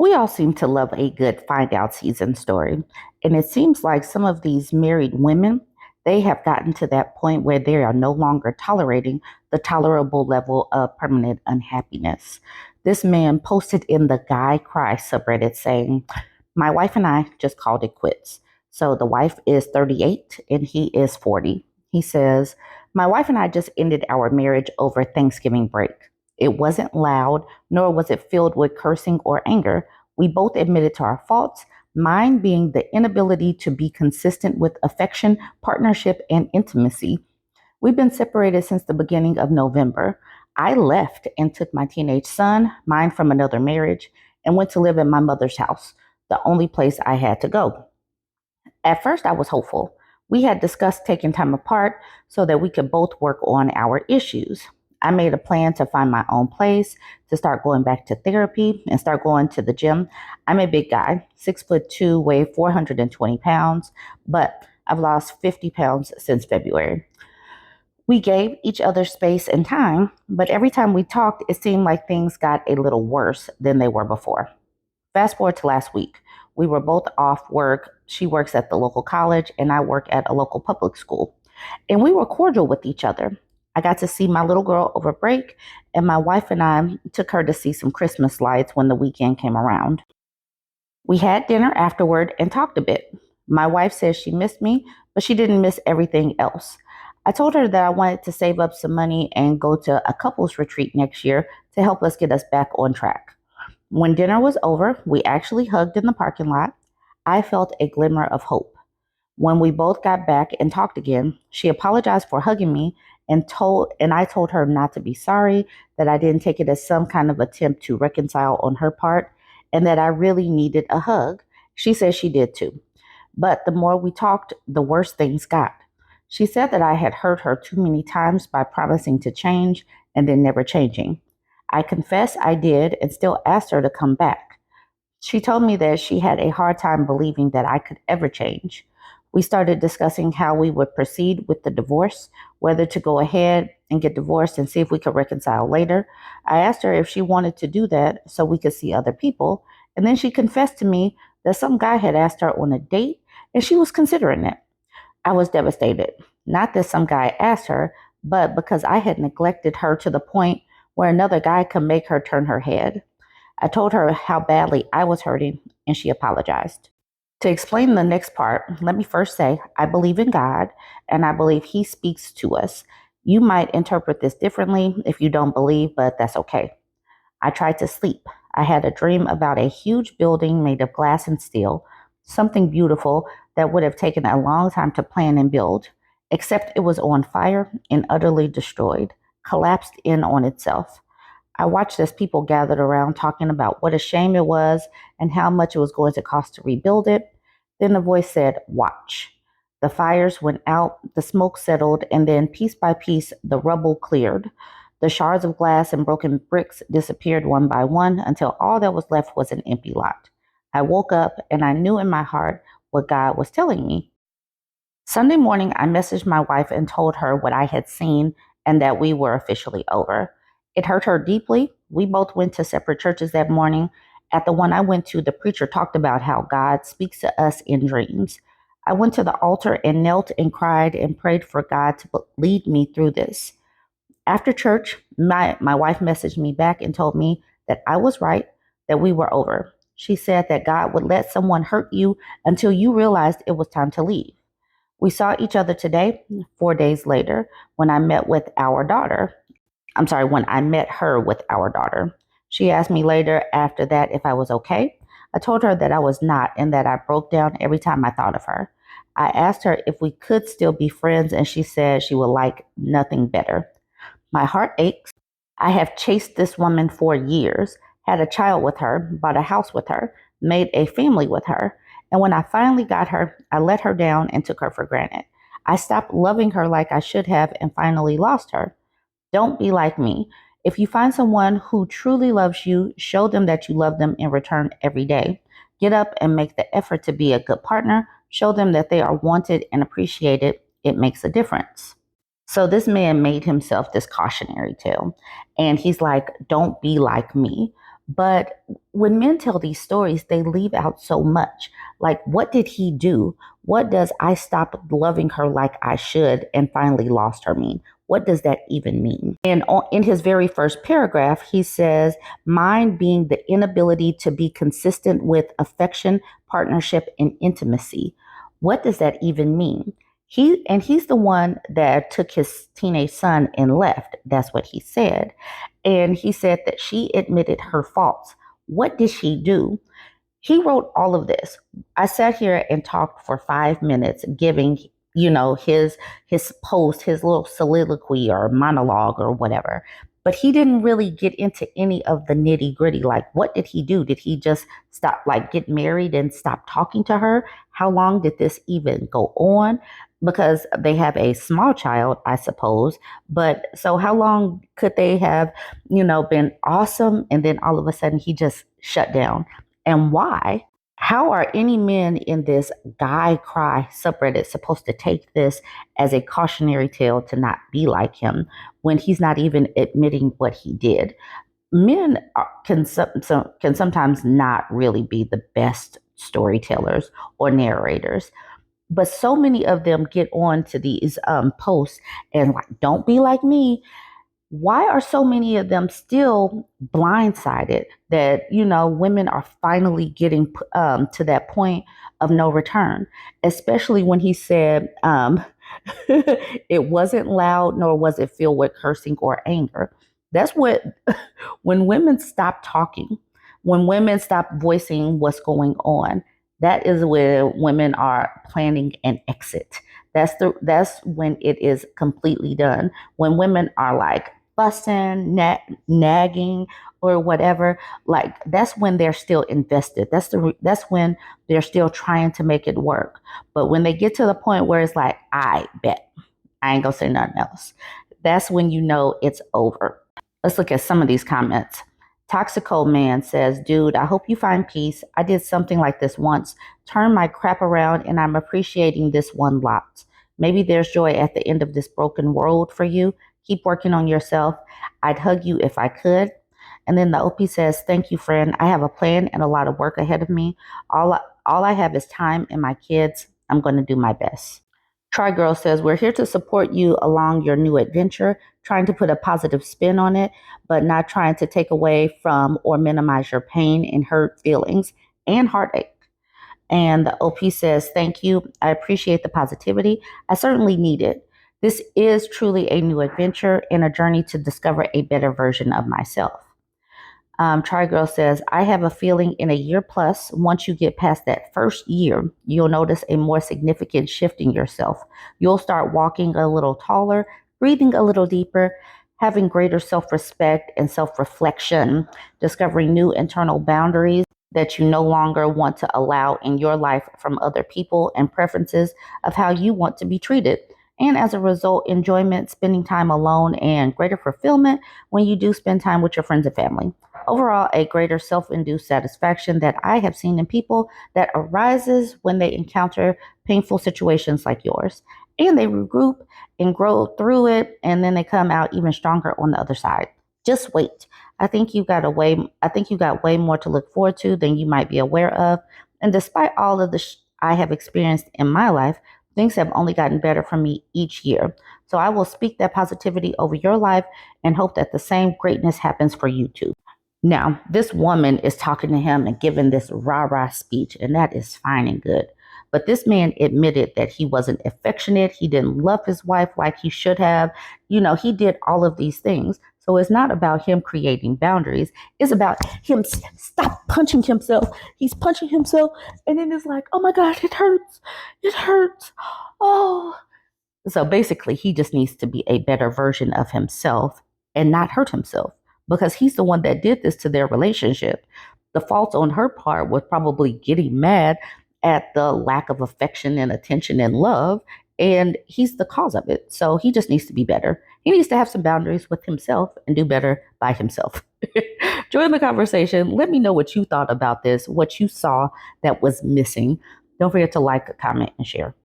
We all seem to love a good find out season story. And it seems like some of these married women, they have gotten to that point where they are no longer tolerating the tolerable level of permanent unhappiness. This man posted in the Guy Cry subreddit saying, "My wife and I just called it quits." So the wife is 38 and he is 40. He says, "My wife and I just ended our marriage over Thanksgiving break. It wasn't loud, nor was it filled with cursing or anger. We both admitted to our faults, mine being the inability to be consistent with affection, partnership, and intimacy. We've been separated since the beginning of November. I left and took my teenage son, mine from another marriage, and went to live in my mother's house, the only place I had to go. At first, I was hopeful. We had discussed taking time apart so that we could both work on our issues. I made a plan to find my own place, to start going back to therapy, and start going to the gym. I'm a big guy, 6'2", weigh 420 pounds, but I've lost 50 pounds since February. We gave each other space and time, but every time we talked, it seemed like things got a little worse than they were before. Fast forward to last week. We were both off work. She works at the local college, and I work at a local public school. And we were cordial with each other. I got to see my little girl over break, and my wife and I took her to see some Christmas lights when the weekend came around. We had dinner afterward and talked a bit. My wife says she missed me, but she didn't miss everything else. I told her that I wanted to save up some money and go to a couples retreat next year to help us get us back on track. When dinner was over, we actually hugged in the parking lot. I felt a glimmer of hope. When we both got back and talked again, she apologized for hugging me and I told her not to be sorry, that I didn't take it as some kind of attempt to reconcile on her part, and that I really needed a hug. She said she did too. But the more we talked, the worse things got. She said that I had hurt her too many times by promising to change and then never changing. I confess I did and still asked her to come back. She told me that she had a hard time believing that I could ever change. We started discussing how we would proceed with the divorce, whether to go ahead and get divorced and see if we could reconcile later. I asked her if she wanted to do that so we could see other people, and then she confessed to me that some guy had asked her on a date and she was considering it. I was devastated. Not that some guy asked her, but because I had neglected her to the point where another guy could make her turn her head. I told her how badly I was hurting, and she apologized. To explain the next part, let me first say I believe in God, and I believe He speaks to us. You might interpret this differently if you don't believe, but that's okay. I tried to sleep. I had a dream about a huge building made of glass and steel, something beautiful that would have taken a long time to plan and build, except it was on fire and utterly destroyed, collapsed in on itself. I watched as people gathered around talking about what a shame it was and how much it was going to cost to rebuild it. Then the voice said, "Watch." The fires went out, the smoke settled, and then piece by piece, the rubble cleared. The shards of glass and broken bricks disappeared one by one until all that was left was an empty lot. I woke up and I knew in my heart what God was telling me. Sunday morning, I messaged my wife and told her what I had seen and that we were officially over. It hurt her deeply. We both went to separate churches that morning. At the one I went to, the preacher talked about how God speaks to us in dreams. I went to the altar and knelt and cried and prayed for God to lead me through this. After church, my wife messaged me back and told me that I was right, that we were over. She said that God would let someone hurt you until you realized it was time to leave. We saw each other today, 4 days later, when I met with our daughter. When I met her with our daughter. She asked me later after that if I was okay. I told her that I was not and that I broke down every time I thought of her. I asked her if we could still be friends, and she said she would like nothing better. My heart aches. I have chased this woman for years, had a child with her, bought a house with her, made a family with her. And when I finally got her, I let her down and took her for granted. I stopped loving her like I should have and finally lost her. Don't be like me. If you find someone who truly loves you, show them that you love them in return every day. Get up and make the effort to be a good partner. Show them that they are wanted and appreciated. It makes a difference. So this man made himself this cautionary tale. And he's like, don't be like me. But when men tell these stories, they leave out so much. Like, what did he do? What does I stop loving her like I should and finally lost her mean? What does that even mean? And in his very first paragraph, he says, mine being the inability to be consistent with affection, partnership, and intimacy. What does that even mean? He's the one that took his teenage son and left. That's what he said. And he said that she admitted her faults. What did she do? He wrote all of this. I sat here and talked for 5 minutes, giving his post, his little soliloquy or monologue or whatever. But he didn't really get into any of the nitty gritty. Like, what did he do? Did he just stop, like, get married and stop talking to her? How long did this even go on? Because they have a small child, I suppose. But so how long could they have, been awesome? And then all of a sudden he just shut down. And why? How are any men in this guy cry subreddit supposed to take this as a cautionary tale to not be like him when he's not even admitting what he did? Men can sometimes not really be the best storytellers or narrators, but so many of them get on to these posts and like, don't be like me. Why are so many of them still blindsided that women are finally getting to that point of no return, especially when he said it wasn't loud nor was it filled with cursing or anger. That's what when women stop talking, when women stop voicing what's going on, that is where women are planning an exit. That's when it is completely done. When women are like fussing, nagging, or whatever, like that's when they're still invested. That's when they're still trying to make it work. But when they get to the point where it's like, I bet I ain't gonna say nothing else, that's when you know it's over. Let's look at some of these comments. Toxico Man says, dude, I hope you find peace. I did something like this once. Turn my crap around and I'm appreciating this one lot. Maybe there's joy at the end of this broken world for you. Keep working on yourself. I'd hug you if I could. And then the OP says, thank you, friend. I have a plan and a lot of work ahead of me. All I have is time and my kids. I'm going to do my best. Try Girl says, we're here to support you along your new adventure, trying to put a positive spin on it, but not trying to take away from or minimize your pain and hurt feelings and heartache. And the OP says, thank you. I appreciate the positivity. I certainly need it. This is truly a new adventure and a journey to discover a better version of myself. Try Girl says, I have a feeling in a year plus, once you get past that first year, you'll notice a more significant shift in yourself. You'll start walking a little taller, breathing a little deeper, having greater self respect and self reflection, discovering new internal boundaries that you no longer want to allow in your life from other people and preferences of how you want to be treated. And as a result, enjoyment, spending time alone, and greater fulfillment when you do spend time with your friends and family. Overall, a greater self-induced satisfaction that I have seen in people that arises when they encounter painful situations like yours. And they regroup and grow through it, and then they come out even stronger on the other side. Just wait. I think you got way more to look forward to than you might be aware of. And despite all of the I have experienced in my life, things have only gotten better for me each year. So I will speak that positivity over your life and hope that the same greatness happens for you too. Now, this woman is talking to him and giving this rah rah speech, and that is fine and good. But this man admitted that he wasn't affectionate. He didn't love his wife like he should have. He did all of these things. So it's not about him creating boundaries. It's about him stop punching himself. He's punching himself, and then it's like, oh my God, it hurts. It hurts. Oh. So basically, he just needs to be a better version of himself and not hurt himself because he's the one that did this to their relationship. The fault on her part was probably getting mad at the lack of affection and attention and love, and he's the cause of it. So he just needs to be better. He needs to have some boundaries with himself and do better by himself. Join the conversation. Let me know what you thought about this, what you saw that was missing. Don't forget to like, comment, and share.